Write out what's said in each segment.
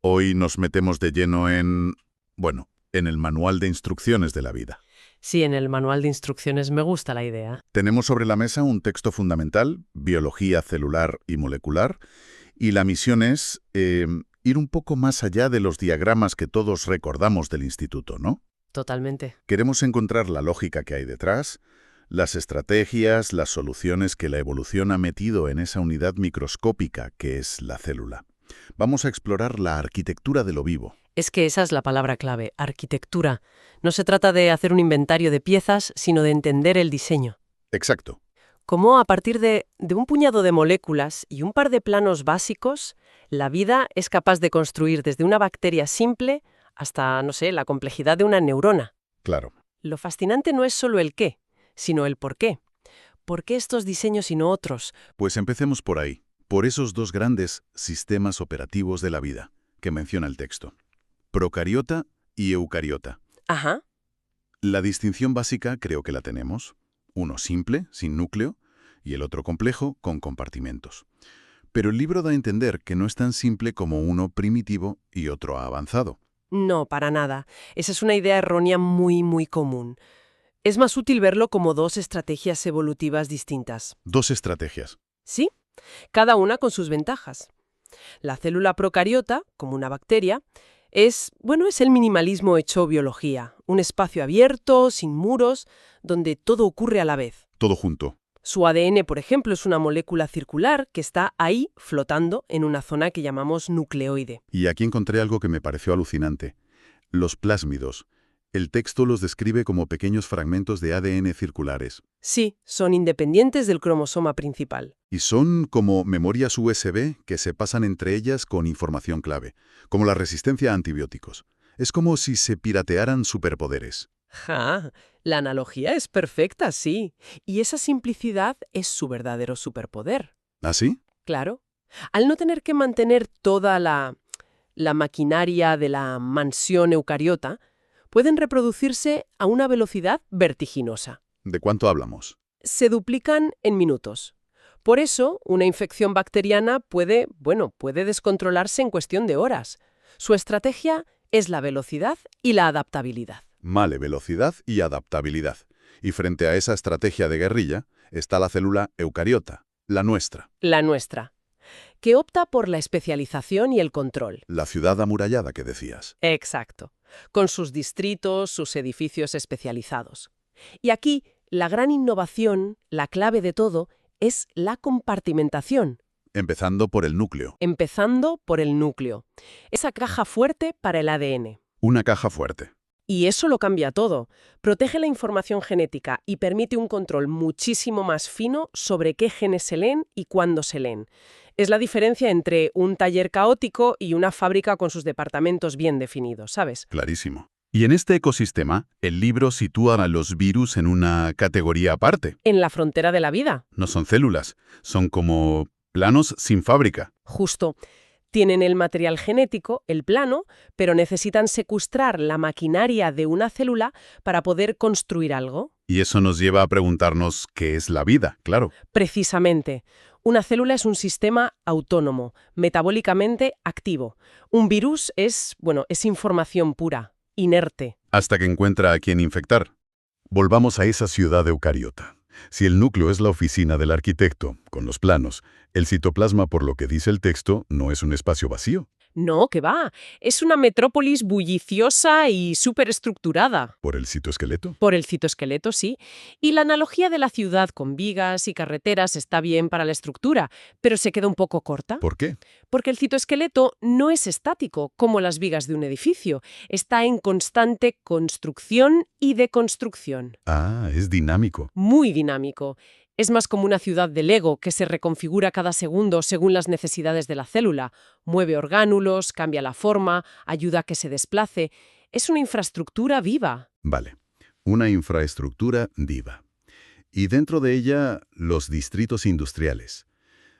Hoy nos metemos de lleno en el manual de instrucciones de la vida. Sí, en el manual de instrucciones me gusta la idea. Tenemos sobre la mesa un texto fundamental, biología celular y molecular, y la misión es ir un poco más allá de los diagramas que todos recordamos del instituto, ¿no? Totalmente. Queremos encontrar la lógica que hay detrás, las estrategias, las soluciones que la evolución ha metido en esa unidad microscópica que es la célula. Vamos a explorar la arquitectura de lo vivo. Es que esa es la palabra clave, arquitectura. No se trata de hacer un inventario de piezas, sino de entender el diseño. Exacto. Cómo a partir de un puñado de moléculas y un par de planos básicos, la vida es capaz de construir desde una bacteria simple hasta, no sé, la complejidad de una neurona. Claro. Lo fascinante no es solo el qué, sino el por qué. ¿Por qué estos diseños y no otros? Pues empecemos por ahí, por esos dos grandes sistemas operativos de la vida que menciona el texto. Procariota y eucariota. Ajá. La distinción básica creo que la tenemos. Uno simple, sin núcleo, y el otro complejo, con compartimentos. Pero el libro da a entender que no es tan simple como uno primitivo y otro avanzado. No, para nada. Esa es una idea errónea muy común. Es más útil verlo como dos estrategias evolutivas distintas. Dos estrategias. ¿Sí? Cada una con sus ventajas. La célula procariota, como una bacteria, es el minimalismo hecho biología. Un espacio abierto, sin muros, donde todo ocurre a la vez. Todo junto. Su ADN, por ejemplo, es una molécula circular que está ahí flotando en una zona que llamamos nucleoide. Y aquí encontré algo que me pareció alucinante. Los plásmidos. El texto los describe como pequeños fragmentos de ADN circulares. Sí, son independientes del cromosoma principal. Y son como memorias USB que se pasan entre ellas con información clave, como la resistencia a antibióticos. Es como si se piratearan superpoderes. ¡Ja! La analogía es perfecta, sí. Y esa simplicidad es su verdadero superpoder. ¿Ah, sí? Claro. Al no tener que mantener toda la maquinaria de la mansión eucariota, pueden reproducirse a una velocidad vertiginosa. ¿De cuánto hablamos? Se duplican en minutos. Por eso, una infección bacteriana puede descontrolarse en cuestión de horas. Su estrategia es la velocidad y la adaptabilidad. Vale, velocidad y adaptabilidad. Y frente a esa estrategia de guerrilla está la célula eucariota, la nuestra. La nuestra, que opta por la especialización y el control. La ciudad amurallada que decías. Exacto, con sus distritos, sus edificios especializados. Y aquí, la gran innovación, la clave de todo, es la compartimentación. Empezando por el núcleo. Empezando por el núcleo. Esa caja fuerte para el ADN. Una caja fuerte. Y eso lo cambia todo. Protege la información genética y permite un control muchísimo más fino sobre qué genes se leen y cuándo se leen. Es la diferencia entre un taller caótico y una fábrica con sus departamentos bien definidos, ¿sabes? Clarísimo. Y en este ecosistema, el libro sitúa a los virus en una categoría aparte. En la frontera de la vida. No son células, son como planos sin fábrica. Justo. Tienen el material genético, el plano, pero necesitan secuestrar la maquinaria de una célula para poder construir algo. Y eso nos lleva a preguntarnos qué es la vida, claro. Precisamente. Una célula es un sistema autónomo, metabólicamente activo. Un virus es información pura, inerte. Hasta que encuentra a quien infectar. Volvamos a esa ciudad eucariota. Si el núcleo es la oficina del arquitecto, con los planos, el citoplasma, por lo que dice el texto, no es un espacio vacío. No, que va. Es una metrópolis bulliciosa y superestructurada. ¿Por el citoesqueleto? Por el citoesqueleto, sí. Y la analogía de la ciudad con vigas y carreteras está bien para la estructura, pero se queda un poco corta. ¿Por qué? Porque el citoesqueleto no es estático, como las vigas de un edificio. Está en constante construcción y deconstrucción. Ah, es dinámico. Muy dinámico. Es más como una ciudad de Lego que se reconfigura cada segundo según las necesidades de la célula. Mueve orgánulos, cambia la forma, ayuda a que se desplace. Es una infraestructura viva. Vale, una infraestructura viva. Y dentro de ella, los distritos industriales.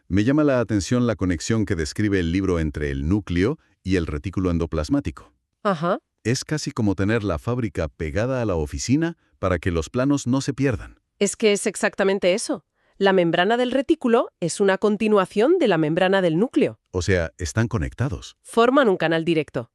Me llama la atención la conexión que describe el libro entre el núcleo y el retículo endoplasmático. Ajá. Es casi como tener la fábrica pegada a la oficina para que los planos no se pierdan. Es que es exactamente eso. La membrana del retículo es una continuación de la membrana del núcleo. O sea, están conectados. Forman un canal directo.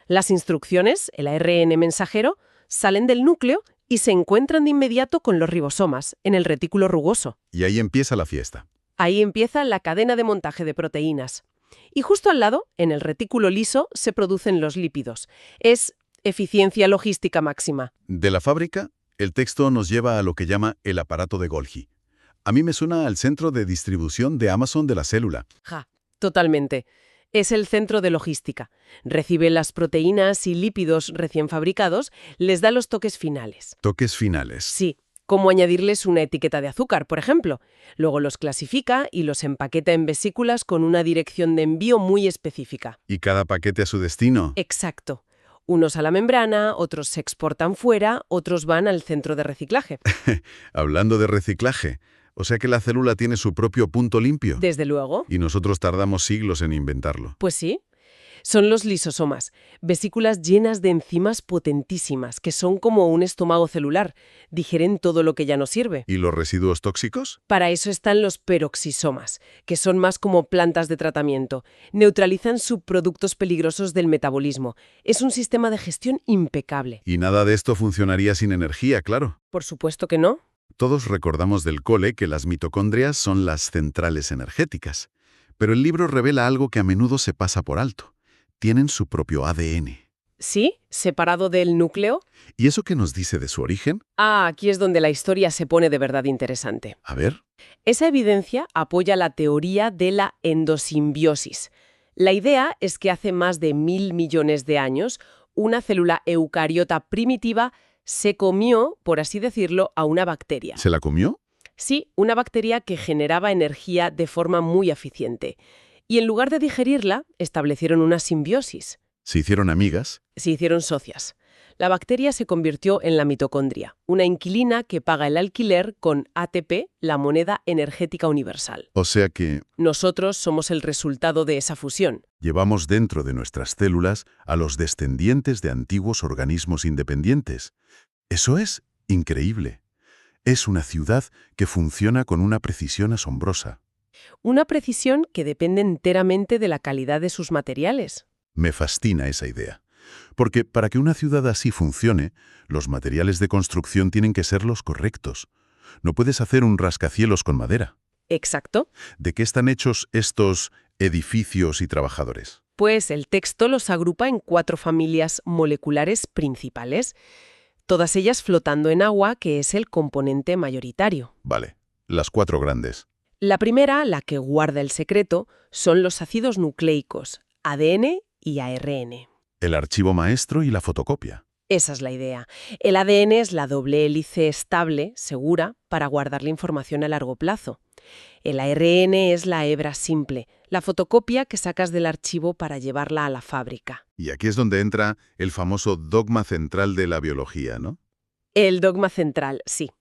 Las instrucciones, el ARN mensajero, salen del núcleo y se encuentran de inmediato con los ribosomas, en el retículo rugoso. Y ahí empieza la fiesta. Ahí empieza la cadena de montaje de proteínas. Y justo al lado, en el retículo liso, se producen los lípidos. Es eficiencia logística máxima. De la fábrica, el texto nos lleva a lo que llama el aparato de Golgi. A mí me suena al centro de distribución de Amazon de la célula. Ja, totalmente. Es el centro de logística. Recibe las proteínas y lípidos recién fabricados, les da los toques finales. Toques finales. Sí, como añadirles una etiqueta de azúcar, por ejemplo. Luego los clasifica y los empaqueta en vesículas con una dirección de envío muy específica. Y cada paquete a su destino. Exacto. Unos a la membrana, otros se exportan fuera, otros van al centro de reciclaje. Hablando de reciclaje, o sea que la célula tiene su propio punto limpio. Desde luego. Y nosotros tardamos siglos en inventarlo. Pues sí. Son los lisosomas, vesículas llenas de enzimas potentísimas, que son como un estómago celular. Digieren todo lo que ya no sirve. ¿Y los residuos tóxicos? Para eso están los peroxisomas, que son más como plantas de tratamiento. Neutralizan subproductos peligrosos del metabolismo. Es un sistema de gestión impecable. Y nada de esto funcionaría sin energía, claro. Por supuesto que no. Todos recordamos del cole que las mitocondrias son las centrales energéticas. Pero el libro revela algo que a menudo se pasa por alto. Tienen su propio ADN. ¿Sí? ¿Separado del núcleo? ¿Y eso qué nos dice de su origen? Aquí es donde la historia se pone de verdad interesante. A ver. Esa evidencia apoya la teoría de la endosimbiosis. La idea es que hace más de 1.000 millones de años, una célula eucariota primitiva se comió, por así decirlo, a una bacteria. ¿Se la comió? Sí, una bacteria que generaba energía de forma muy eficiente. Y en lugar de digerirla, establecieron una simbiosis. ¿Se hicieron amigas? Se hicieron socias. La bacteria se convirtió en la mitocondria, una inquilina que paga el alquiler con ATP, la moneda energética universal. O sea que Nosotros somos el resultado de esa fusión. llevamos dentro de nuestras células a los descendientes de antiguos organismos independientes. Eso es increíble. Es una ciudad que funciona con una precisión asombrosa. Una precisión que depende enteramente de la calidad de sus materiales. Me fascina esa idea. Porque para que una ciudad así funcione, los materiales de construcción tienen que ser los correctos. No puedes hacer un rascacielos con madera. Exacto. ¿De qué están hechos estos edificios y trabajadores? Pues el texto los agrupa en 4 familias moleculares principales, todas ellas flotando en agua, que es el componente mayoritario. Vale, las 4 grandes. La primera, la que guarda el secreto, son los ácidos nucleicos, ADN y ARN. El archivo maestro y la fotocopia. Esa es la idea. El ADN es la doble hélice estable, segura, para guardar la información a largo plazo. El ARN es la hebra simple, la fotocopia que sacas del archivo para llevarla a la fábrica. Y aquí es donde entra el famoso dogma central de la biología, ¿no? El dogma central, sí.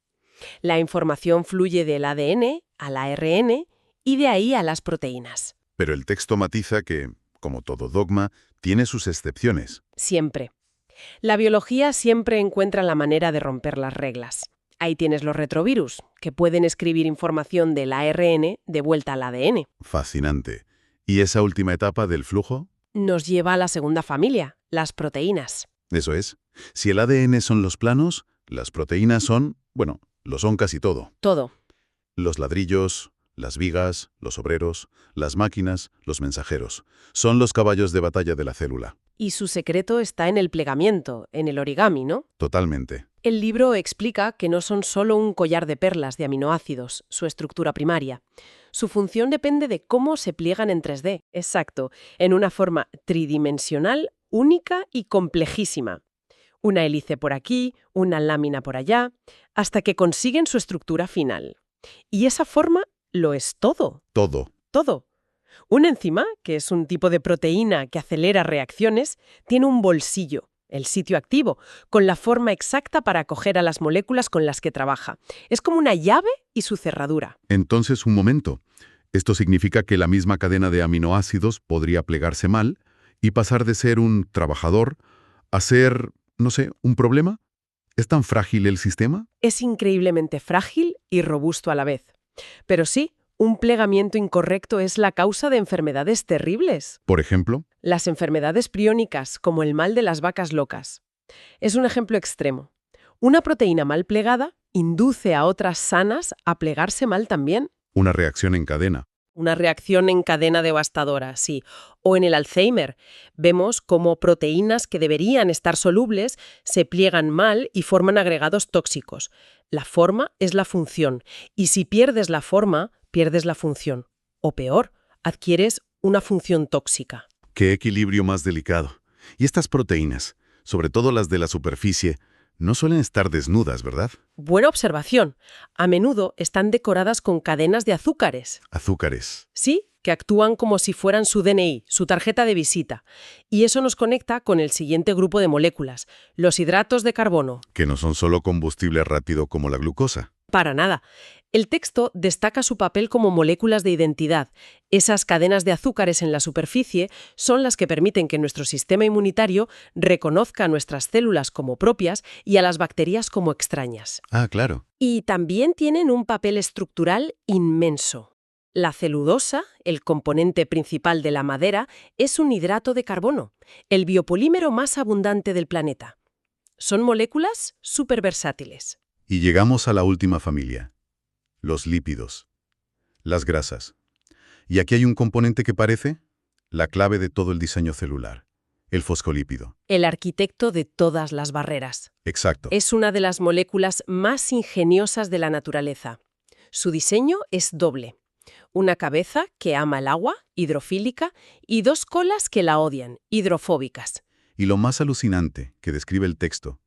La información fluye del ADN al ARN y de ahí a las proteínas. Pero el texto matiza que, como todo dogma, tiene sus excepciones. Siempre. La biología siempre encuentra la manera de romper las reglas. Ahí tienes los retrovirus, que pueden escribir información del ARN de vuelta al ADN. Fascinante. ¿Y esa última etapa del flujo? Nos lleva a la segunda familia, las proteínas. Eso es. Si el ADN son los planos, las proteínas son, bueno, lo son casi todo. Todo. Los ladrillos, las vigas, los obreros, las máquinas, los mensajeros. Son los caballos de batalla de la célula. Y su secreto está en el plegamiento, en el origami, ¿no? Totalmente. El libro explica que no son solo un collar de perlas de aminoácidos, su estructura primaria. Su función depende de cómo se pliegan en 3D, exacto, en una forma tridimensional, única y complejísima. Una hélice por aquí, una lámina por allá, hasta que consiguen su estructura final. Y esa forma lo es todo. Todo. Todo. Una enzima, que es un tipo de proteína que acelera reacciones, tiene un bolsillo, el sitio activo, con la forma exacta para acoger a las moléculas con las que trabaja. Es como una llave y su cerradura. Entonces, un momento. Esto significa que la misma cadena de aminoácidos podría plegarse mal y pasar de ser un trabajador a ser, no sé, un problema. ¿Es tan frágil el sistema? Es increíblemente frágil y robusto a la vez. Pero sí, un plegamiento incorrecto es la causa de enfermedades terribles. Por ejemplo, Las enfermedades priónicas, como el mal de las vacas locas. Es un ejemplo extremo. Una proteína mal plegada induce a otras sanas a plegarse mal también. una reacción en cadena. Una reacción en cadena devastadora, sí. O en el Alzheimer, vemos cómo proteínas que deberían estar solubles se pliegan mal y forman agregados tóxicos. La forma es la función, y si pierdes la forma, pierdes la función. O peor, adquieres una función tóxica. Qué equilibrio más delicado. Y estas proteínas, sobre todo las de la superficie, no suelen estar desnudas, ¿verdad? Buena observación. A menudo están decoradas con cadenas de azúcares. Azúcares. Sí, que actúan como si fueran su DNI, su tarjeta de visita. Y eso nos conecta con el siguiente grupo de moléculas, los hidratos de carbono. Que no son solo combustible rápido como la glucosa. Para nada. El texto destaca su papel como moléculas de identidad. Esas cadenas de azúcares en la superficie son las que permiten que nuestro sistema inmunitario reconozca a nuestras células como propias y a las bacterias como extrañas. Ah, claro. Y también tienen un papel estructural inmenso. La celulosa, el componente principal de la madera, es un hidrato de carbono, el biopolímero más abundante del planeta. Son moléculas superversátiles. Y llegamos a la última familia. Los lípidos. Las grasas. Y aquí hay un componente que parece la clave de todo el diseño celular. El fosfolípido. El arquitecto de todas las barreras. Exacto. Es una de las moléculas más ingeniosas de la naturaleza. Su diseño es doble. Una cabeza que ama el agua, hidrofílica, y dos colas que la odian, hidrofóbicas. Y lo más alucinante que describe el texto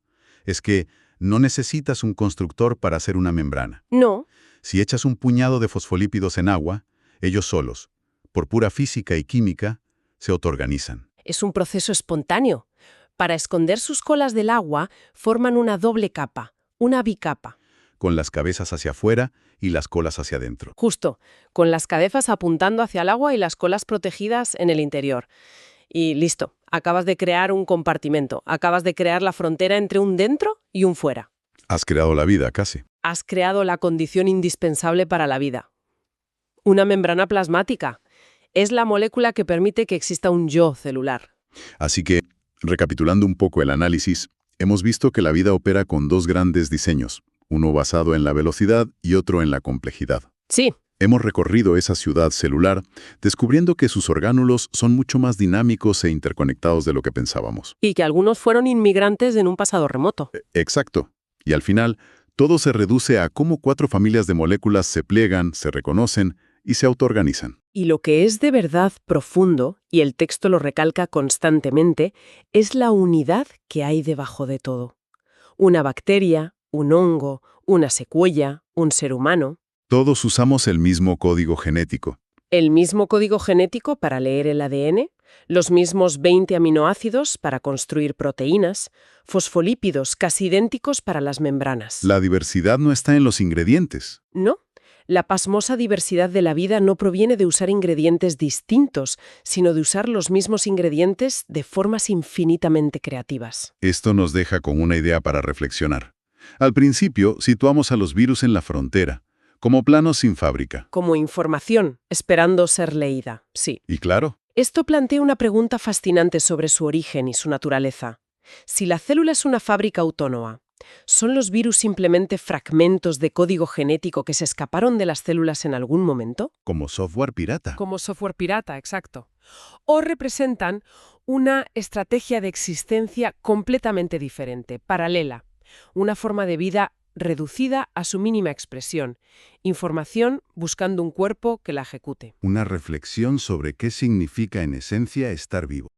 es que no necesitas un constructor para hacer una membrana. No, Si echas un puñado de fosfolípidos en agua, ellos solos, por pura física y química, se autoorganizan. es un proceso espontáneo. Para esconder sus colas del agua, forman una doble capa, una bicapa. Con las cabezas hacia afuera y las colas hacia adentro. Justo, con las cabezas apuntando hacia el agua y las colas protegidas en el interior. Y listo, acabas de crear un compartimento, acabas de crear la frontera entre un dentro y un fuera. Has creado la vida, casi. Has creado la condición indispensable para la vida. Una membrana plasmática. Es la molécula que permite que exista un yo celular. Así que, recapitulando un poco el análisis, hemos visto que la vida opera con dos grandes diseños, uno basado en la velocidad y otro en la complejidad. Sí, Hemos recorrido esa ciudad celular, descubriendo que sus orgánulos son mucho más dinámicos e interconectados de lo que pensábamos. y que algunos fueron inmigrantes en un pasado remoto. Exacto. Y al final, todo se reduce a cómo 4 familias de moléculas se pliegan, se reconocen y se autoorganizan. Y lo que es de verdad profundo, y el texto lo recalca constantemente, es la unidad que hay debajo de todo. Una bacteria, un hongo, una secuoya, un ser humano. Todos usamos el mismo código genético. El mismo código genético para leer el ADN, los mismos 20 aminoácidos para construir proteínas, fosfolípidos casi idénticos para las membranas. La diversidad no está en los ingredientes. No, la pasmosa diversidad de la vida no proviene de usar ingredientes distintos, sino de usar los mismos ingredientes de formas infinitamente creativas. Esto nos deja con una idea para reflexionar. Al principio, situamos a los virus en la frontera, como planos sin fábrica. Como información, esperando ser leída, sí. Y claro, Esto plantea una pregunta fascinante sobre su origen y su naturaleza. Si la célula es una fábrica autónoma, ¿son los virus simplemente fragmentos de código genético que se escaparon de las células en algún momento? como software pirata. Como software pirata, exacto. O representan una estrategia de existencia completamente diferente, paralela, una forma de vida reducida a su mínima expresión, información buscando un cuerpo que la ejecute. Una reflexión sobre qué significa en esencia estar vivo.